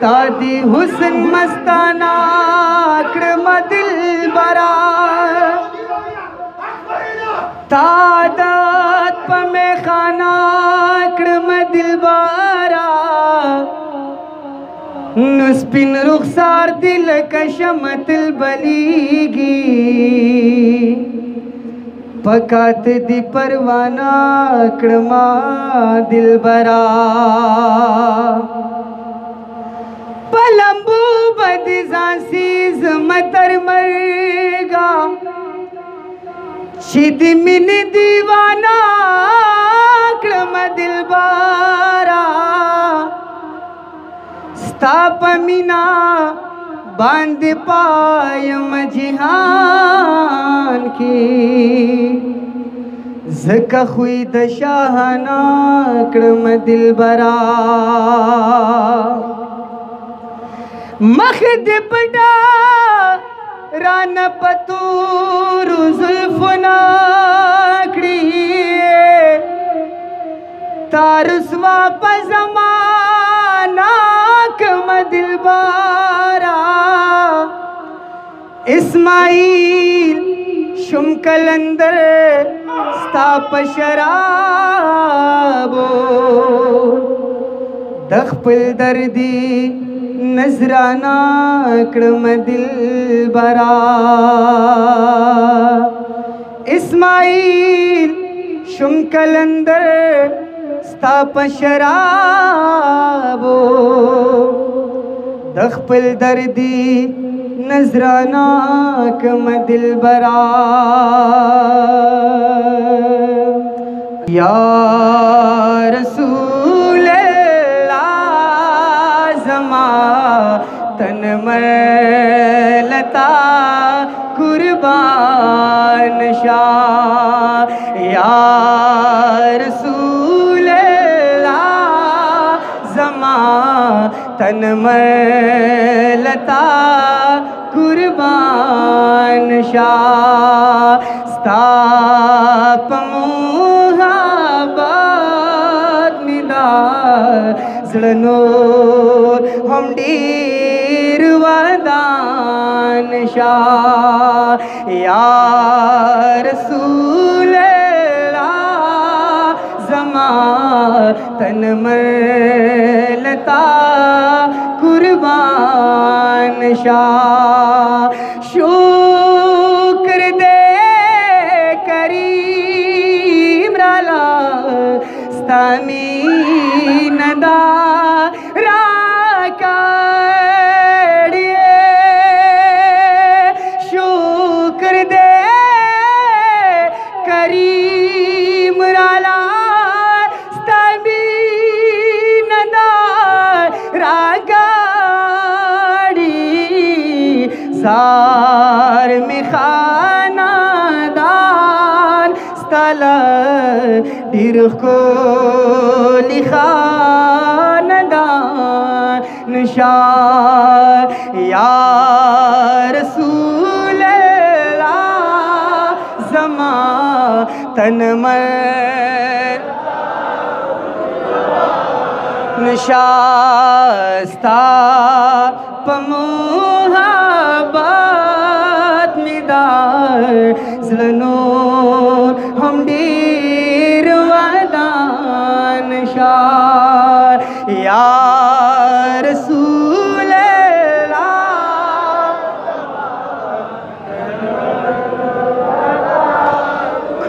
तादी हुस्न मस्ताना क्रम दिल बरा तादात पमे खाना क्रम दिल बरा नुस्पिन रुखसार दिल कशमतिल बलीगी पकात दी परवाना क्रमा दिल बरा पलंबू बदजासीज मतर मरगा शिद मिन दीवाना क्रम दिल बरा स्ताप मिना बांध पायम जिहान की ज़का खुई दशाहना क्रम दिल बरा मखद पटा रान पतूर जुल्फना तारुस्वा पज़माना कम दिल बारा इस्माइल शुम कलंदर स्ताप शराबो दखपल दर्दी नजराना क्रम दिल बरा इस्माइल शुम कलंदर स्ताप शराबो दखपल दर्दी नजराना क्रम दिल बरा या रसूल तन मलता कुर्बान शाह या रसूल ज़मा तन मलता कुर्बान शाह स्ताप मुहाबत निदा जड़नो हम डीर वदान शाह या रसूल ज़मा तन मलता कुर्बान शाह शुक्र दे करीम राला स्तामीन दा जार में खाना दान stala dirko लिखानदान शाह या रसूल अल्लाह ज़मा तन नशास्ता पमुहाबाद मिदार ज़लनूर हम डीर वदान शाह या रसूल अल्लाह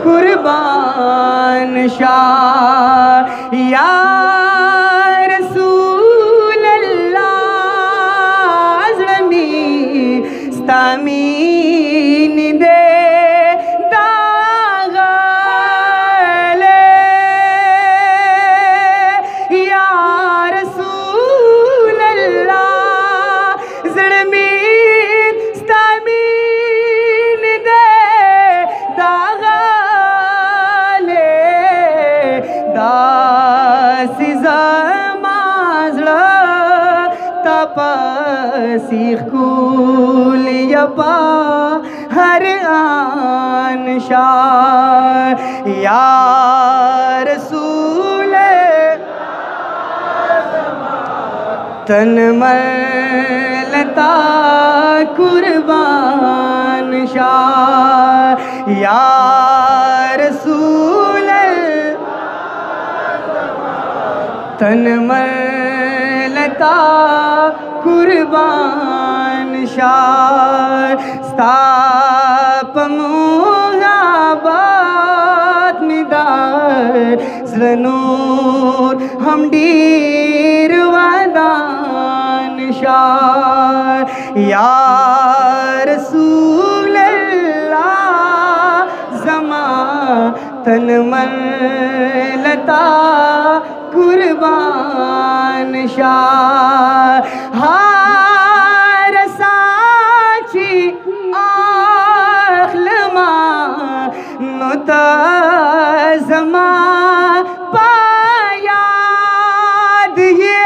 कुर्बान शाह या तामीन दे दागले या रसूल अल्लाह ज़मीन तामीन दे दागले दासी ज़माज़ला तपा सीख यपा हर आन शाह या रसूल तन मन लता कुर्बान शाह या रसूल तन मन लता कुर्बान शाह स्ताप मुहाबात निदार ज़नूर हम डीर वादान शाह या रसूल अल्लाह ज़मा तन मन लता कुर्बान शाह हार साची आखलमा नुता ज़मा पायाद ये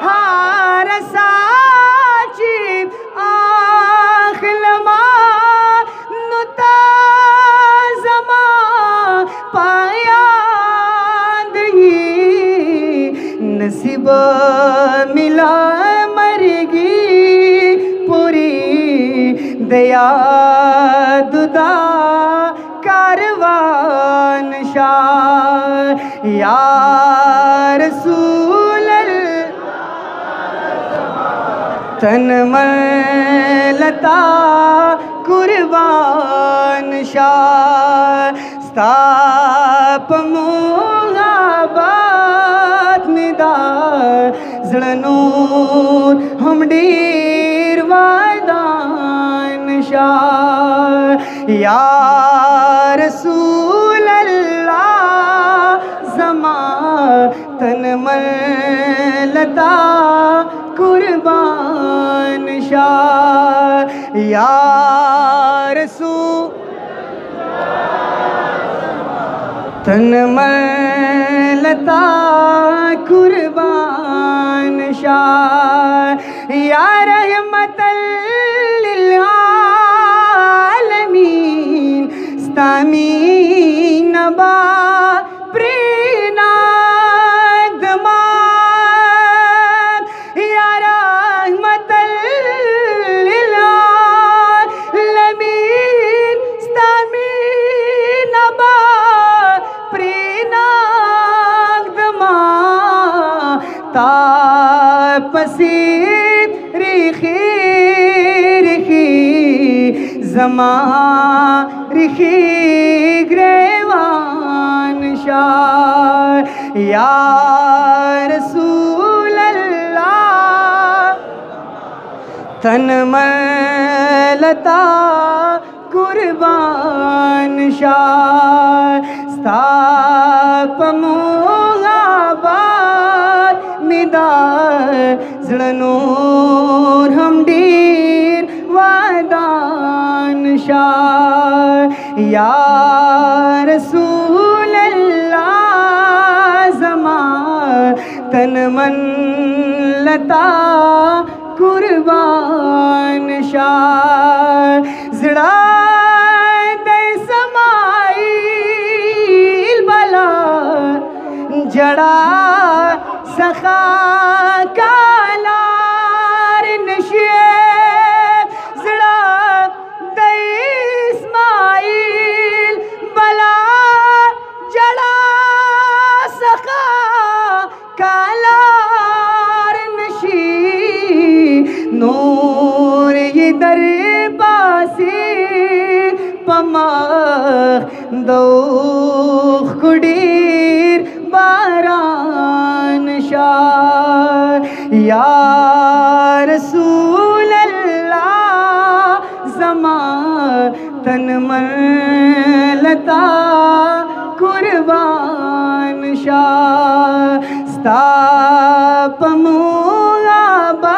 हार साची आखलमा नुता ज़मा पायाद ये नसीब मिला मरगी पूरी दया दुदा कारवान शाह या रसूल तन मन लता कुर्बान शाह स्ताप मुहाबात निदार ज़नूर हम डीर वादान शाह या रसूल अल्लाह ज़मा तन मन लता कुर्बान शाह या रसूल तन मन लता कुर्बान शाह या रहमतल लिल आलमीन स्तामीन बा प्रीनादमा या रहमतल लिल आलमीन स्तामीन बा प्रीनादमा तापसी रिखी रिखी ज़मा रिखी ग्रेवान शाह या रसूल अल्लाह तन मन लता कुर्बान शाह स्ताप मुहाबात निदार ज़नूर हम डीर वादान शाह या रसूल अल्लाह ज़मा तन मन लता कुर्बान शाह ज़ड़ा दे समाइल बला जड़ा सखा कालार नशिए ज़ड़ा दे इस्माइल बला जड़ा सखा कालार नशी नूर ये दर पासी पमा दो कुडीर बारान शाह या रसूल अल्लाह ज़मा तन मन लता कुर्बान शाह स्ताप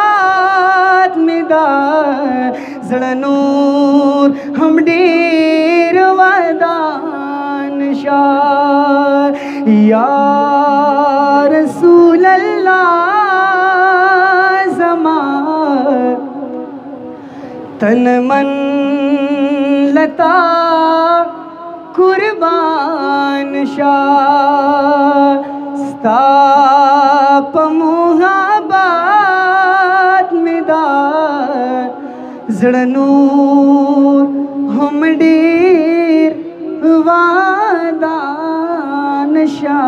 मुहाबात निदार ज़नूर हम डीर वादान शाह या रसूल अल्लाह ज़मा तन मन लता कुर्बान शाह स्ताप मोहब्बत में दा जड़नूर हम डेर वादा नशा